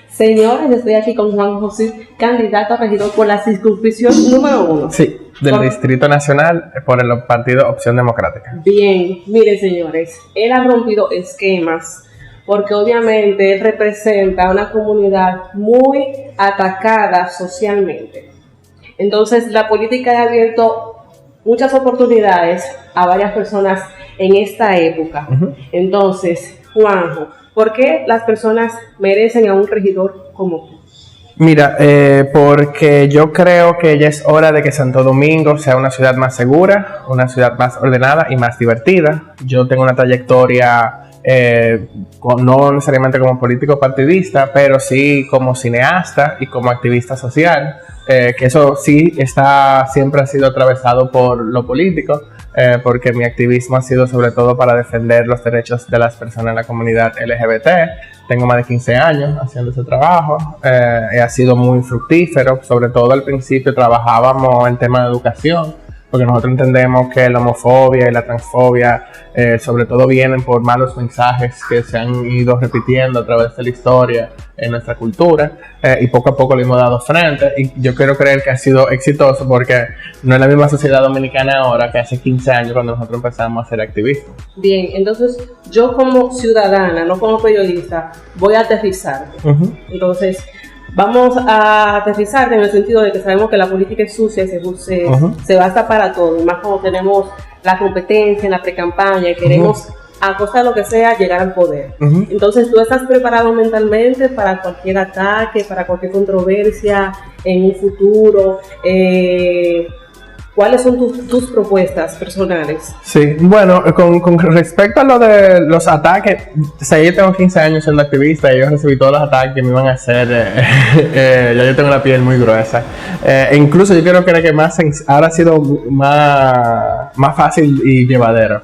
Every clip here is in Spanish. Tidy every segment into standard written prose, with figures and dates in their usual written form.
Señores, estoy aquí con Juan José, candidato a regidor por la circunscripción número 1. Sí, del Distrito Nacional por el partido Opción Democrática. Bien, miren señores, él ha rompido esquemas porque obviamente él representa a una comunidad muy atacada socialmente. Entonces la política ha abierto muchas oportunidades a varias personas en esta época. Entonces, Juanjo, ¿por qué las personas merecen a un regidor como tú? Mira, porque yo creo que ya es hora de que Santo Domingo sea una ciudad más segura, una ciudad más ordenada y más divertida. Yo tengo una trayectoria, no necesariamente como político partidista, pero sí como cineasta y como activista social, que eso sí siempre ha sido atravesado por lo político, porque mi activismo ha sido sobre todo para defender los derechos de las personas en la comunidad LGBT. Tengo más de 15 años haciendo ese trabajo, ha sido muy fructífero. Sobre todo al principio trabajábamos en temas de educación, porque nosotros entendemos que la homofobia y la transfobia sobre todo vienen por malos mensajes que se han ido repitiendo a través de la historia en nuestra cultura, y poco a poco le hemos dado frente, y yo quiero creer que ha sido exitoso porque no es la misma sociedad dominicana ahora que hace 15 años cuando nosotros empezamos a hacer activismo. Bien, entonces yo como ciudadana, no como periodista, voy a aterrizar. Entonces vamos a aterrizar en el sentido de que sabemos que la política es sucia y se basta para todo, y más cuando tenemos la competencia en la pre-campaña y queremos a costa de lo que sea llegar al poder. Entonces tú estás preparado mentalmente para cualquier ataque, para cualquier controversia en un futuro. ¿Cuáles son tus propuestas personales? Sí, bueno, con respecto a lo de los ataques, o sea, yo tengo 15 años siendo activista y yo recibí todos los ataques que me iban a hacer, ya yo tengo la piel muy gruesa. E incluso yo creo que ahora ha sido más fácil y llevadero.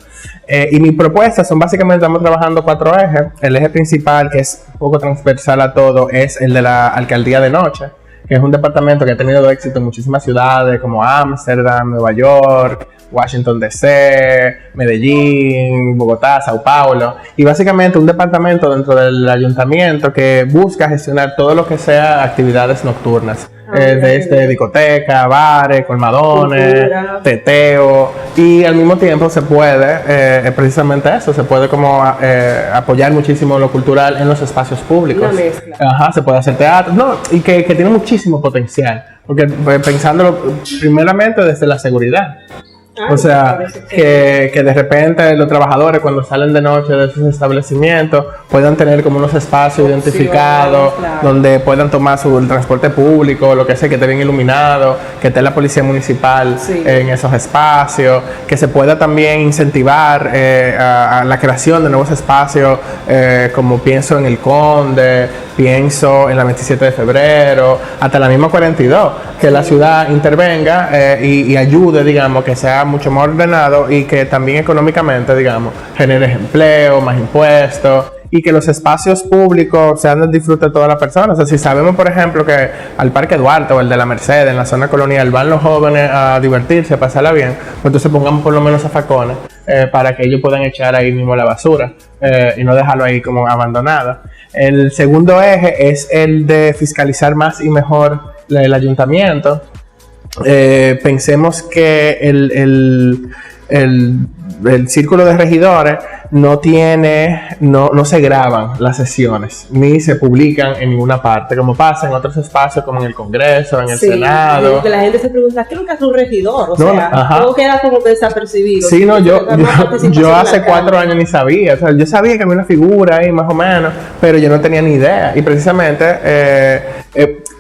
Y mis propuestas son básicamente, estamos trabajando 4 ejes. El eje principal, que es un poco transversal a todo, es el de la alcaldía de noche, que es un departamento que ha tenido éxito en muchísimas ciudades como Ámsterdam, Nueva York, Washington DC, Medellín, Bogotá, Sao Paulo, y básicamente un departamento dentro del ayuntamiento que busca gestionar todo lo que sea actividades nocturnas, desde discoteca, bares, colmadones, teteo, y al mismo tiempo se puede, precisamente eso, se puede como apoyar muchísimo lo cultural en los espacios públicos. Una mezcla. Se puede hacer teatro, y que tiene muchísimo potencial, porque pensándolo primeramente desde la seguridad. O sea, que de repente los trabajadores cuando salen de noche de esos establecimientos puedan tener como unos espacios identificados, donde puedan tomar el transporte público, lo que sea, que esté bien iluminado, que esté la policía municipal en esos espacios, que se pueda también incentivar a la creación de nuevos espacios, como pienso en el Conde, pienso en la 27 de febrero, hasta la misma 42, que la ciudad intervenga y ayude, digamos, que sea mucho más ordenado y que también económicamente, digamos, genere empleo, más impuestos, y que los espacios públicos sean del disfrute de todas las personas. O sea, si sabemos, por ejemplo, que al Parque Duarte o el de la Merced, en la zona colonial, van los jóvenes a divertirse, a pasarla bien, pues entonces pongamos por lo menos zafacones para que ellos puedan echar ahí mismo la basura y no dejarlo ahí como abandonado. El segundo eje es el de fiscalizar más y mejor el ayuntamiento. Pensemos que el círculo de regidores no se graban las sesiones ni se publican en ninguna parte, como pasa en otros espacios como en el Congreso, en el Senado. La gente se pregunta, ¿qué es lo que hace un regidor? O sea, todo queda como desapercibido. Sí, no, yo hace 4 años ni sabía. O sea, yo sabía que había una figura ahí más o menos, pero yo no tenía ni idea. Y precisamente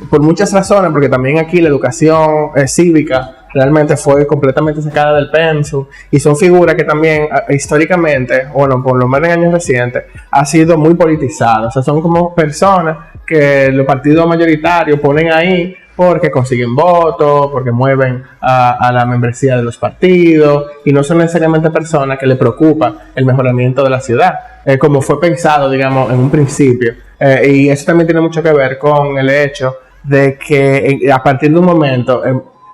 por muchas razones, porque también aquí la educación cívica realmente fue completamente sacada del pensum, y son figuras que también históricamente, bueno, por lo menos en años recientes, ha sido muy politizadas. O sea, son como personas que los partidos mayoritarios ponen ahí porque consiguen votos, porque mueven a la membresía de los partidos, y no son necesariamente personas que le preocupa el mejoramiento de la ciudad, como fue pensado, digamos, en un principio. Y eso también tiene mucho que ver con el hecho de que a partir de un momento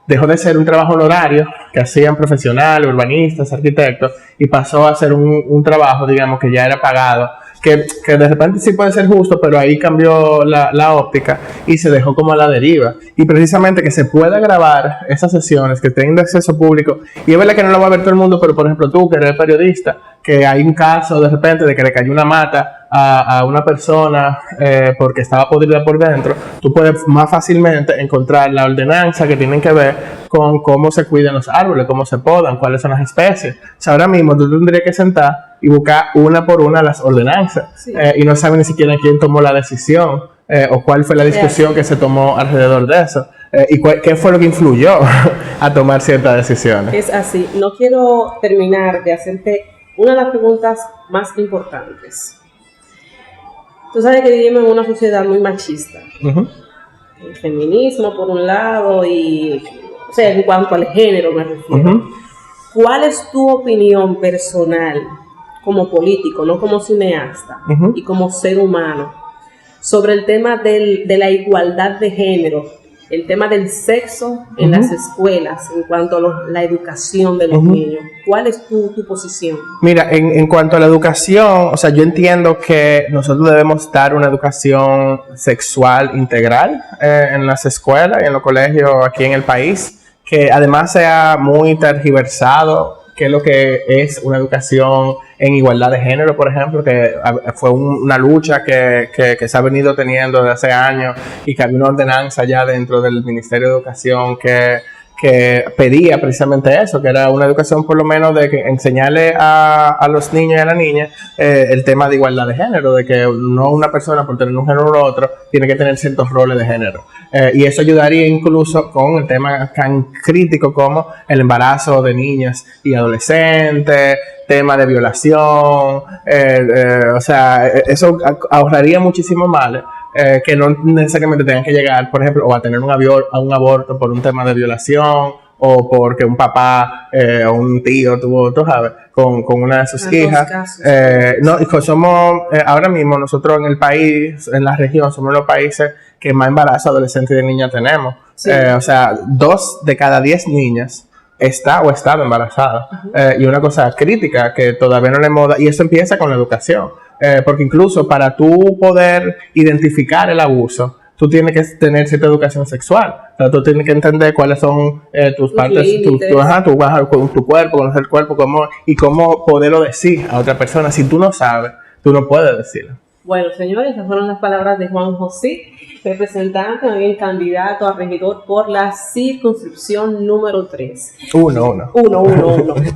dejó de ser un trabajo honorario que hacían profesionales, urbanistas, arquitectos, y pasó a ser un trabajo, digamos, que ya era pagado que de repente sí puede ser justo, pero ahí cambió la óptica y se dejó como a la deriva. Y precisamente que se pueda grabar esas sesiones, que estén de acceso público, y es verdad que no lo va a ver todo el mundo, pero por ejemplo tú, que eres periodista, que hay un caso de repente de que le cayó una mata a una persona porque estaba podrida por dentro, tú puedes más fácilmente encontrar la ordenanza que tienen que ver con cómo se cuidan los árboles, cómo se podan, cuáles son las especies. O sea, ahora mismo tú tendrías que sentar y buscar una por una las ordenanzas, sí. Y no sabes ni siquiera quién tomó la decisión o cuál fue la discusión que se tomó alrededor de eso. ¿Y qué fue lo que influyó a tomar ciertas decisiones? Es así. No quiero terminar de hacerte una de las preguntas más importantes. Tú sabes que vivimos en una sociedad muy machista. Uh-huh. El feminismo por un lado y, o sea, en cuanto al género me refiero. Uh-huh. ¿Cuál es tu opinión personal como político, no como cineasta, uh-huh, y como ser humano sobre el tema de la igualdad de género, el tema del sexo en, uh-huh, las escuelas en cuanto a la educación de los, uh-huh, niños? ¿Cuál es tu posición? Mira, en cuanto a la educación, o sea, yo entiendo que nosotros debemos dar una educación sexual integral en las escuelas y en los colegios aquí en el país, que además sea muy tergiversado, que es lo que es una educación en igualdad de género, por ejemplo, que fue una lucha que se ha venido teniendo desde hace años y que había una ordenanza ya dentro del Ministerio de Educación que pedía precisamente eso, que era una educación por lo menos de que enseñarle a los niños y a las niñas el tema de igualdad de género, de que no una persona por tener un género u otro tiene que tener ciertos roles de género. Y eso ayudaría incluso con el tema tan crítico como el embarazo de niñas y adolescentes, tema de violación, o sea, eso ahorraría muchísimo males. Que no necesariamente tengan que llegar, por ejemplo, o a tener un aborto por un tema de violación, o porque un papá o un tío tuvo, tú sabes, con una de sus hijas. No, somos, ahora mismo nosotros en el país, en la región, somos los países que más embarazo adolescentes y de niñas tenemos. Sí. O sea, 2 de cada 10 niñas está o estaba embarazada. Uh-huh. Y una cosa crítica que todavía no le moda, y eso empieza con la educación. Porque incluso para tú poder identificar el abuso, tú tienes que tener cierta educación sexual. O sea, tú tienes que entender cuáles son tus partes, tu cuerpo, conocer el cuerpo, y cómo poderlo decir a otra persona. Si tú no sabes, tú no puedes decirlo. Bueno, señores, esas fueron las palabras de Juan José, representante, también candidato a regidor por la circunscripción número 3. 1.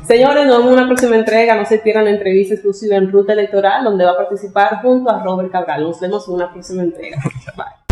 Señores, nos vemos en una próxima entrega. No se pierdan la entrevista exclusiva en Ruta Electoral, donde va a participar junto a Robert Cabral. Nos vemos en una próxima entrega. Bye.